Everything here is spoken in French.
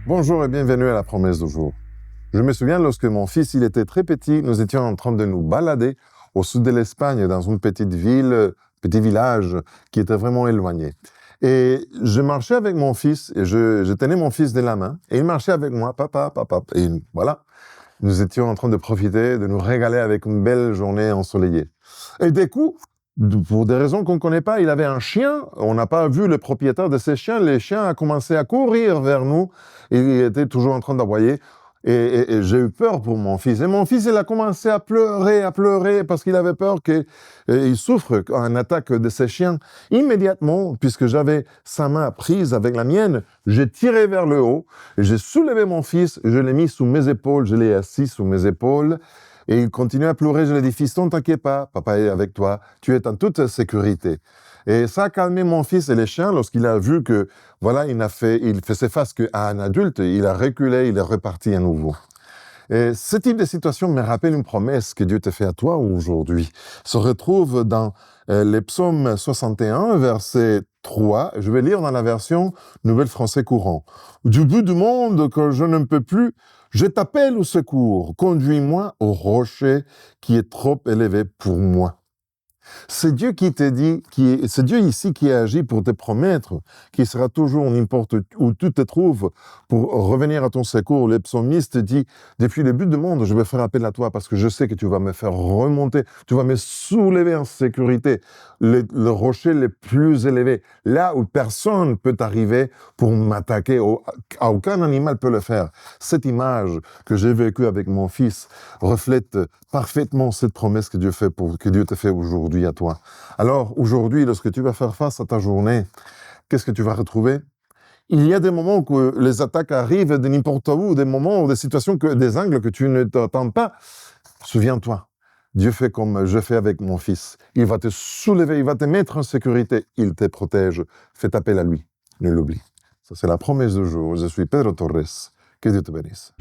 Bonjour et bienvenue à la promesse du jour. Je me souviens lorsque mon fils il était très petit, nous étions en train de nous balader au sud de l'Espagne, dans une petite ville, petit village qui était vraiment éloigné. Et je marchais avec mon fils, et je tenais mon fils de la main, et il marchait avec moi, papa, papa. Et voilà, nous étions en train de profiter, de nous régaler avec une belle journée ensoleillée. Et d'un coup, pour des raisons qu'on ne connaît pas, il avait un chien. On n'a pas vu le propriétaire de ce chien. Le chien a commencé à courir vers nous. Et il était toujours en train d'aboyer. Et j'ai eu peur pour mon fils. Et mon fils, il a commencé à pleurer parce qu'il avait peur qu'il souffre une attaque de ces chiens. Immédiatement, puisque j'avais sa main prise avec la mienne, j'ai tiré vers le haut, et j'ai soulevé mon fils, je l'ai mis sous mes épaules, je l'ai assis sous mes épaules, et il continuait à pleurer. Je lui ai dit, fiston, t'inquiète pas, papa est avec toi, tu es en toute sécurité. Et ça a calmé mon fils et les chiens lorsqu'il a vu que, voilà, il faisait face à un adulte, il a reculé, il est reparti à nouveau. Et ce type de situation me rappelle une promesse que Dieu te fait à toi aujourd'hui. Se retrouve dans les psaumes 61, verset 3. Je vais lire dans la version Nouvelle Français courant. Du bout du monde que je ne peux plus, je t'appelle au secours. Conduis-moi au rocher qui est trop élevé pour moi. C'est Dieu qui te dit, c'est Dieu ici qui agit pour te promettre qu'il sera toujours n'importe où tu te trouves pour revenir à ton secours. Le psalmiste dit, depuis le but du monde, je vais faire appel à toi parce que je sais que tu vas me faire remonter, tu vas me soulever en sécurité, le rocher le plus élevé, là où personne ne peut arriver pour m'attaquer, aucun animal peut le faire. Cette image que j'ai vécue avec mon fils reflète parfaitement cette promesse que Dieu te fait aujourd'hui à toi. Alors, aujourd'hui, lorsque tu vas faire face à ta journée, qu'est-ce que tu vas retrouver? Il y a des moments où les attaques arrivent de n'importe où, des moments ou des situations, des angles que tu ne t'attends pas. Souviens-toi, Dieu fait comme je fais avec mon fils. Il va te soulever, il va te mettre en sécurité, il te protège. Fais appel à lui, ne l'oublie. Ça, c'est la promesse du jour. Je suis Pedro Torres. Que Dieu te bénisse.